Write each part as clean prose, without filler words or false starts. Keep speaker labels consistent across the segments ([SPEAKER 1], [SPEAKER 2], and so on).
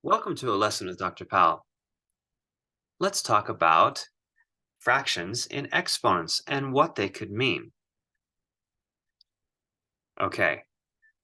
[SPEAKER 1] Welcome to a lesson with Dr. Powell. Let's talk about fractions in exponents and what they could mean. Okay,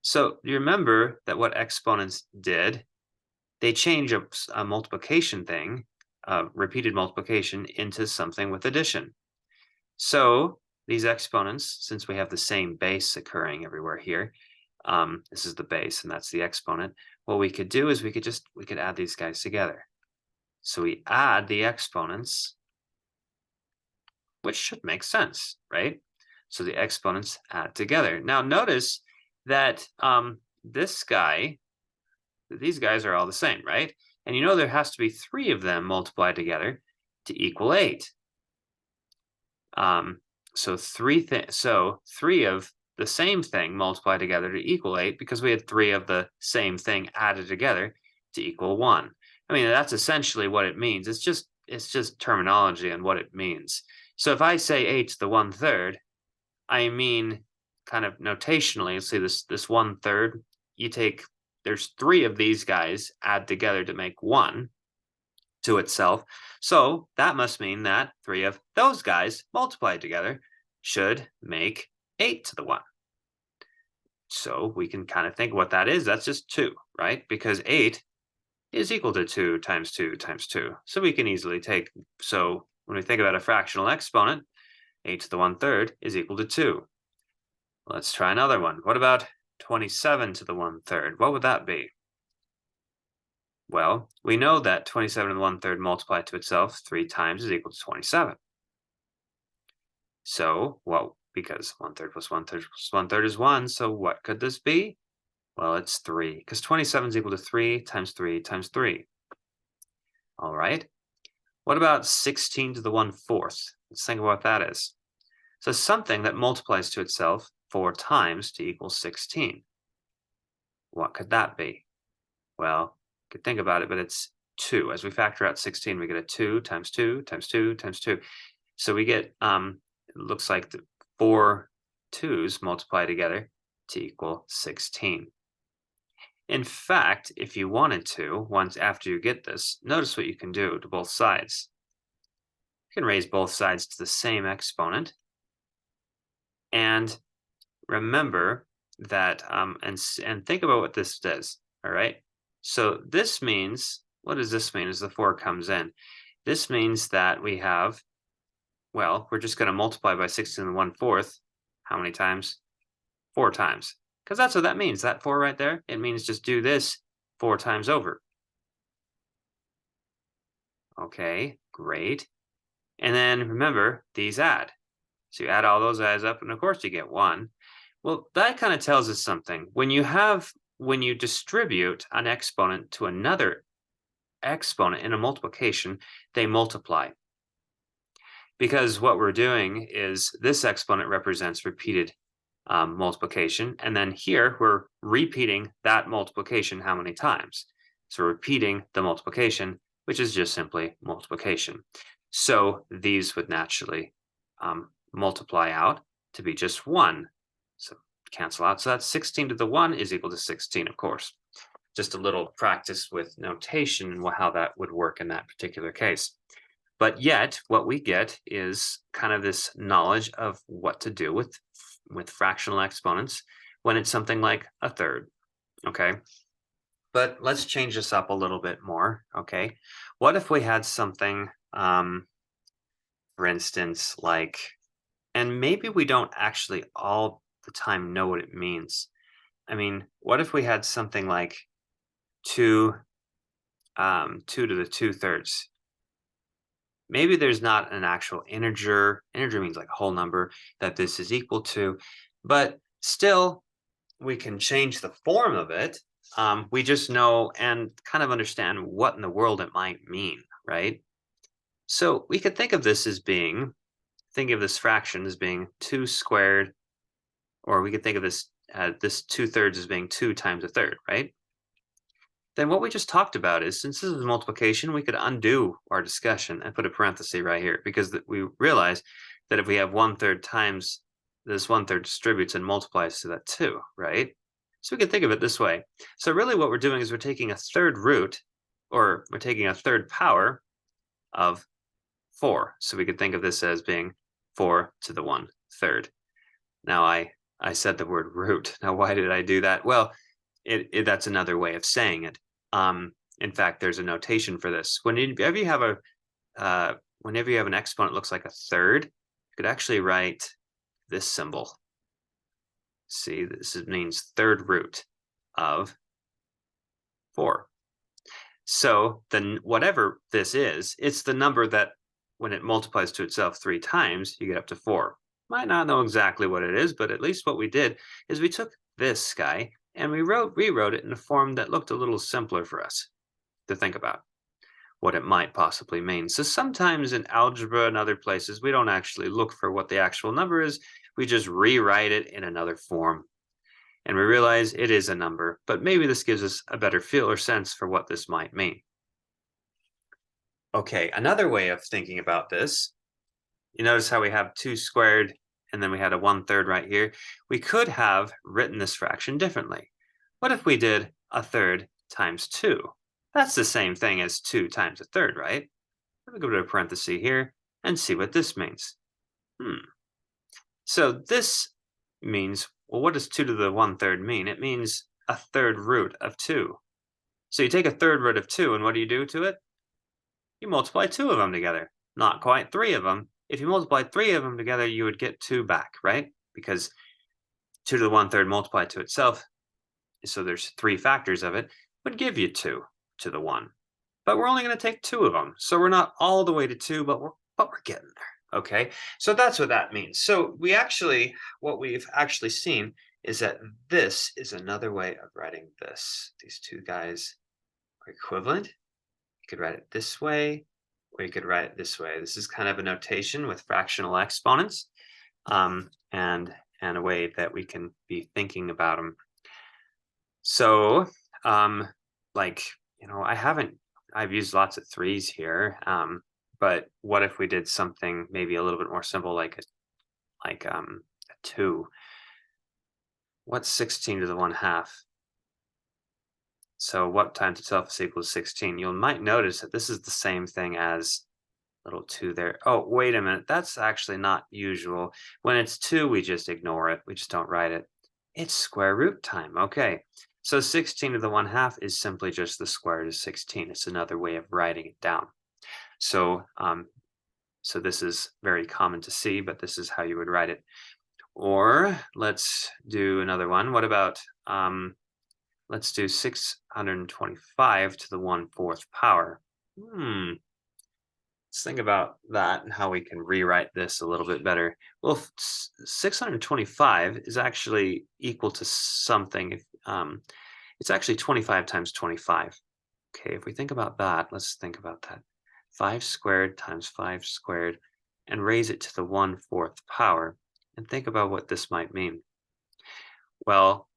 [SPEAKER 1] so you remember that what exponents did, they change a multiplication thing, repeated multiplication, into something with addition. So these exponents, since we have the same base occurring everywhere here, this is the base and that's the exponent, what we could do is we could add these guys together. So we add the exponents, which should make sense, right? So the exponents add together. Now notice that these guys are all the same, right? And you know there has to be three of them multiplied together to equal 8. Um, so three of the same thing multiplied together to equal 8 because we had three of the same thing added together to equal 1. I mean, that's essentially what it means. It's just terminology and what it means. So if I say 8 to the 1/3, I mean kind of notationally, see this 1/3, there's three of these guys add together to make 1 to itself. So that must mean that three of those guys multiplied together should make 8 to the 1. So we can kind of think what that is. That's just 2, right? Because 8 is equal to 2 times 2 times 2. So we can easily so when we think about a fractional exponent, 8 to the 1/3 is equal to 2. Let's try another one. What about 27 to the 1/3? What would that be? Well, we know that 27 to the 1/3 multiplied to itself 3 times is equal to 27. So, well, because 1/3 plus 1/3 plus 1/3 is 1, so what could this be? Well, it's 3, because 27 is equal to 3 times 3 times 3. All right. What about 16 to the 1/4? Let's think of what that is. So something that multiplies to itself 4 times to equal 16. What could that be? Well, you could think about it, but it's 2. As we factor out 16, we get a 2 times 2 times 2 times 2. So we get, it looks like the 4 2's multiply together to equal 16. In fact, if you wanted to, once after you get this, notice what you can do to both sides. You can raise both sides to the same exponent. And remember that, and think about what this does, all right? So this means, what does this mean as the 4 comes in? This means that we have, well, we're just going to multiply by 16 to the 1/4. How many times? 4 times. Because that's what that means. That 4 right there, it means just do this 4 times over. Okay, great. And then remember, these add. So you add all those guys up, and of course you get 1. Well, that kind of tells us something. When you distribute an exponent to another exponent in a multiplication, they multiply. Because what we're doing is this exponent represents repeated multiplication, and then here we're repeating that multiplication how many times? So repeating the multiplication, which is just simply multiplication. So these would naturally multiply out to be just 1. So cancel out. So that's 16 to the 1 is equal to 16, of course. Just a little practice with notation and how that would work in that particular case. But yet, what we get is kind of this knowledge of what to do with fractional exponents when it's something like a third, okay? But let's change this up a little bit more, okay? What if we had something, for instance, like, and maybe we don't actually all the time know what it means. I mean, what if we had something like 2, 2 to the 2/3? Maybe there's not an actual integer. Integer means like a whole number that this is equal to, but still we can change the form of it. We just know and kind of understand what in the world it might mean, right? So we could think of this fraction as being 2 squared, or we could think of this 2/3 as being 2 times a third, right? Then what we just talked about is, since this is multiplication, we could undo our discussion and put a parenthesis right here, because we realize that if we have 1/3 times this 1/3 distributes and multiplies to that 2, right? So we can think of it this way. So really what we're doing is we're taking a third root or we're taking a third power of 4. So we could think of this as being 4 to the 1/3. Now I said the word root. Now why did I do that? Well, that's another way of saying it. In fact, there's a notation for this. Whenever you have an exponent that looks like a third, you could actually write this symbol. See, this means third root of 4. So then whatever this is, it's the number that when it multiplies to itself 3 times, you get up to 4. Might not know exactly what it is, but at least what we did is we took this guy and we rewrote it in a form that looked a little simpler for us to think about what it might possibly mean. So sometimes in algebra and other places, we don't actually look for what the actual number is. We just rewrite it in another form. And we realize it is a number, but maybe this gives us a better feel or sense for what this might mean. Okay, another way of thinking about this, you notice how we have 2 squared and then we had a 1/3 right here. We could have written this fraction differently. What if we did a third times 2? That's the same thing as 2 times a third, right? Let me go to a parenthesis here and see what this means. So this means, well, what does 2 to the 1/3 mean? It means a third root of 2. So you take a third root of 2, and what do you do to it? You multiply 2 of them together. Not quite 3 of them. If you multiply 3 of them together, you would get 2 back, right? Because 2 to the 1/3 multiplied to itself, so there's 3 factors of it, would give you 2 to the 1. But we're only going to take 2 of them. So we're not all the way to 2, but we're getting there. Okay, so that's what that means. So what we've actually seen is that this is another way of writing this. These two guys are equivalent. You could write it this way, or you could write it this way. This is kind of a notation with fractional exponents, and a way that we can be thinking about them. So, I've used lots of 3s here. But what if we did something maybe a little bit more simple, like a 2? What's 16 to the 1/2? So what times itself is equal to 16? You might notice that this is the same thing as little 2 there. Oh, wait a minute. That's actually not usual. When it's 2, we just ignore it. We just don't write it. It's square root time. Okay. So 16 to the 1/2 is simply just the square root of 16. It's another way of writing it down. So this is very common to see, but this is how you would write it. Or let's do another one. What about, let's do 625 to the 1/4 power. Let's think about that and how we can rewrite this a little bit better. Well, 625 is actually equal to something. It's actually 25 times 25. Okay, if we think about that, let's think about that. 5 squared times 5 squared, and raise it to the 1/4 power, and think about what this might mean. Well,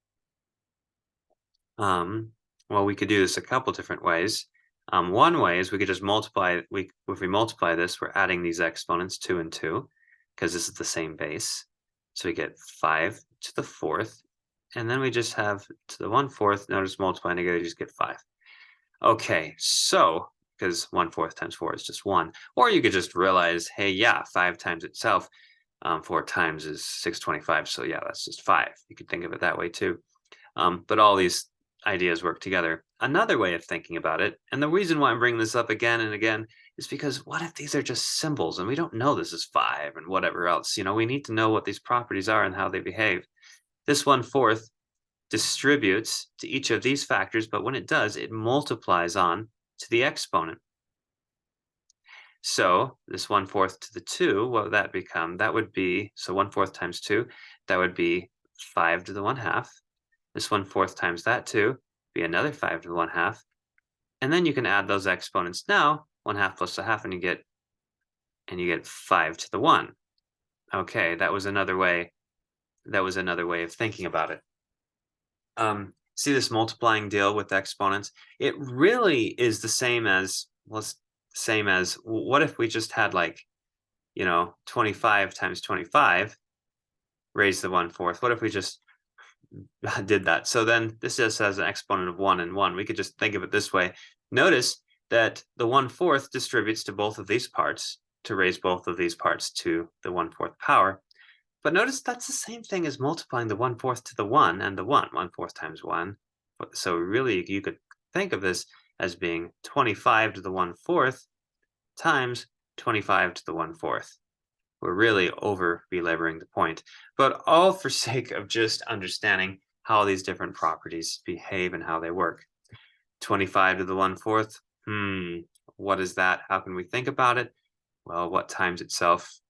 [SPEAKER 1] we could do this a couple different ways. One way is we could just multiply. If we multiply this, we're adding these exponents 2 and 2, because this is the same base. So we get 5 to the 4th, and then we just have to the 1/4. Notice multiplying together, you just get 5. Okay, so because 1/4 times 4 is just 1. Or you could just realize, hey, yeah, 5 times itself, 4 times is 625. So yeah, that's just 5. You could think of it that way too. But all these ideas work together. Another way of thinking about it, and the reason why I'm bringing this up again and again, is because what if these are just symbols and we don't know this is 5 and whatever else? We need to know what these properties are and how they behave. This 1/4 distributes to each of these factors, but when it does, it multiplies on to the exponent. So this 1/4 to the 2, what would that become? That would be, so 1/4 times 2, that would be 5 to the 1/2. This 1/4 times that 2 be another 5 to the 1/2. And then you can add those exponents now, 1/2 plus a half, and you get 5 to the 1. Okay, that was another way of thinking about it. See this multiplying deal with exponents? It really is the same as, what if we just had 25 times 25 raised to the 1/4? What if we just did that? So then this just has an exponent of 1 and 1. We could just think of it this way. Notice that the 1/4 distributes to both of these parts to raise both of these parts to the 1/4 power. But notice that's the same thing as multiplying the 1/4 to the 1 and the 1. 1/4 times 1. So really, you could think of this as being 25 to the 1/4 times 25 to the 1/4. We're really over belaboring the point, but all for sake of just understanding how these different properties behave and how they work. 25 to the 1/4. What is that? How can we think about it? Well, what times itself?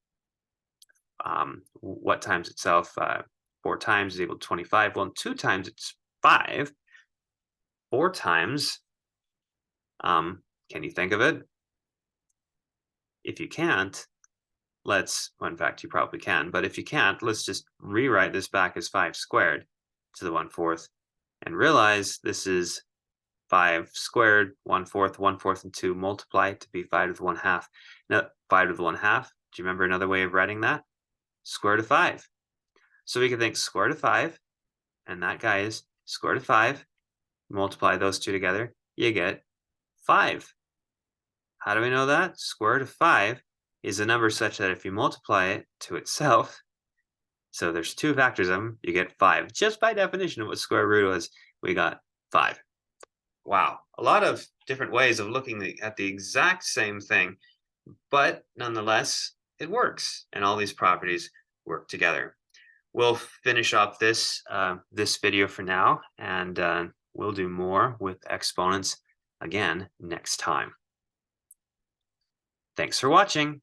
[SPEAKER 1] What times itself? 4 times is equal to 25. Well, 2 times it's 5. 4 times. Can you think of it? If you can't, well, in fact, you probably can, but if you can't, let's just rewrite this back as 5 squared to the 1/4 and realize this is 5 squared, 1/4, 1/4, and 2 multiplied to be 5 to the 1/2. Now, 5 to the 1/2, do you remember another way of writing that? Square root of 5. So we can think square root of 5, and that guy is square root of 5. Multiply those two together, you get 5. How do we know that? Square root of 5 is a number such that if you multiply it to itself, so there's 2 factors of them, you get 5. Just by definition of what square root was, we got 5. Wow, a lot of different ways of looking at the exact same thing, but nonetheless, it works, and all these properties work together. We'll finish up this video for now, and we'll do more with exponents again next time. Thanks for watching.